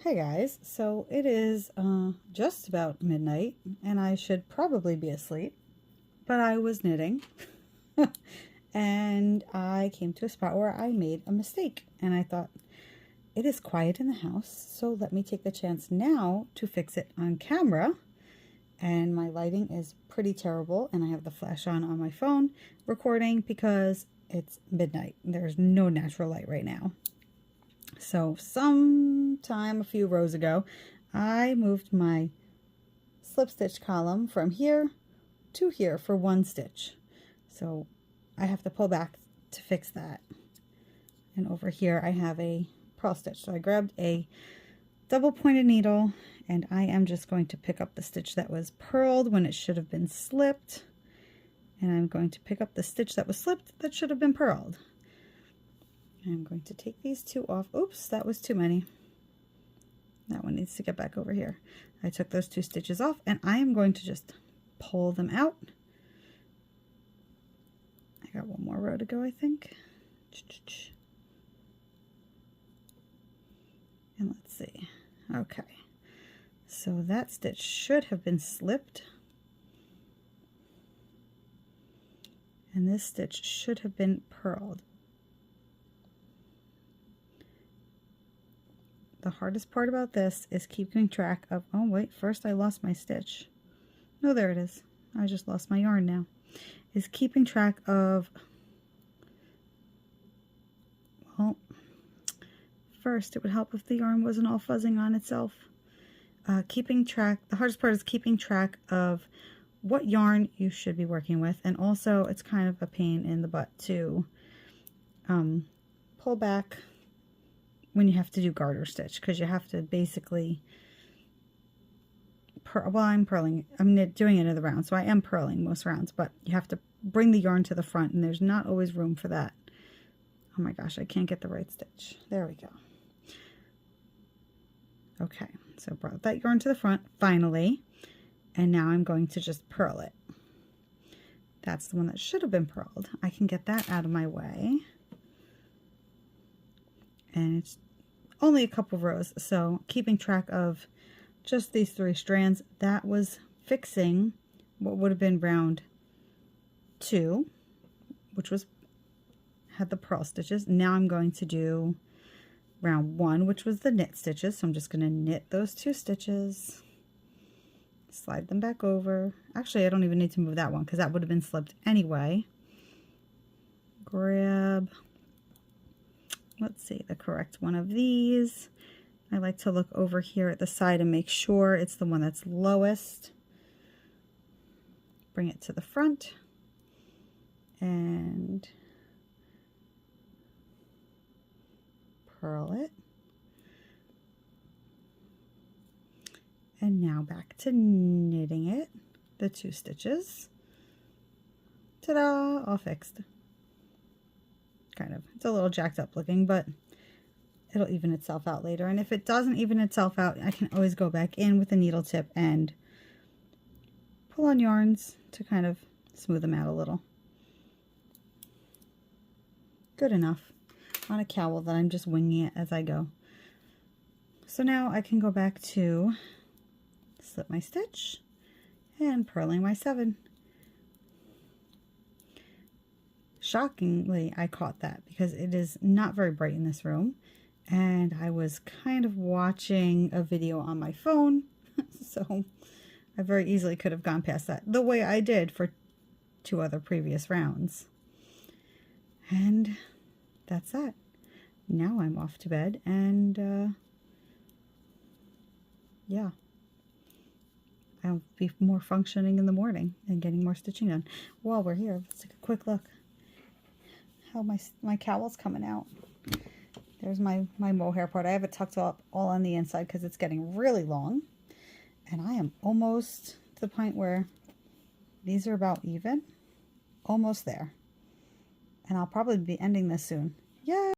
Hey guys, so it is just about midnight and I should probably be asleep, but I was knitting and I came to a spot where I made a mistake and I thought it is quiet in the house, so let me take the chance now to fix it on camera. And my lighting is pretty terrible and I have the flash on my phone recording because it's midnight. There's no natural light right now. So sometime a few rows ago, I moved my slip stitch column from here to here for one stitch. So I have to pull back to fix that. And over here I have a purl stitch. So I grabbed a double pointed needle and I am just going to pick up the stitch that was purled when it should have been slipped. And I'm going to pick up the stitch that was slipped that should have been purled. I'm going to take these two off. Oops, that was too many. That one needs to get back over here. I took those two stitches off and I am going to just pull them out. I got one more row to go, I think. And let's see. Okay. So that stitch should have been slipped. And this stitch should have been purled. The hardest part about this is keeping track of, oh wait, first I lost my stitch. No, there it is. I just lost my yarn now. Is keeping track of, well, first it would help if the yarn wasn't all fuzzing on itself. Keeping track, the hardest part is keeping track of what yarn you should be working with, and also it's kind of a pain in the butt to pull back when you have to do garter stitch, because you have to basically I'm doing it in the round, so I am purling most rounds, but you have to bring the yarn to the front and there's not always room for that. Oh my gosh, I can't get the right stitch. There we go. Okay, so brought that yarn to the front finally, and now I'm going to just purl it. That's the one that should have been purled. I can get that out of my way. And it's only a couple rows, so keeping track of just these three strands, that was fixing what would have been round 2, which had the purl stitches. Now I'm going to do round 1, which was the knit stitches, so I'm just going to knit those 2 stitches, slide them back over. Actually, I don't even need to move that one because that would have been slipped anyway. Grab, let's see, the correct one of these. I like to look over here at the side and make sure it's the one that's lowest. Bring it to the front and purl it. And now back to knitting it, the 2 stitches. Ta-da! All fixed. Kind of. It's a little jacked up looking, but it'll even itself out later. And if it doesn't even itself out, I can always go back in with a needle tip and pull on yarns to kind of smooth them out a little. Good enough on a cowl that I'm just winging it as I go. So now I can go back to slip my stitch and purling my 7. Shockingly, I caught that because it is not very bright in this room, and I was kind of watching a video on my phone, so I very easily could have gone past that the way I did for 2 other previous rounds. And that's that. Now I'm off to bed, and yeah, I'll be more functioning in the morning and getting more stitching done. While we're here, let's take a quick look. How my cowl's coming out. There's my mohair part. I have it tucked up all on the inside because it's getting really long. And I am almost to the point where these are about even. Almost there. And I'll probably be ending this soon. Yay!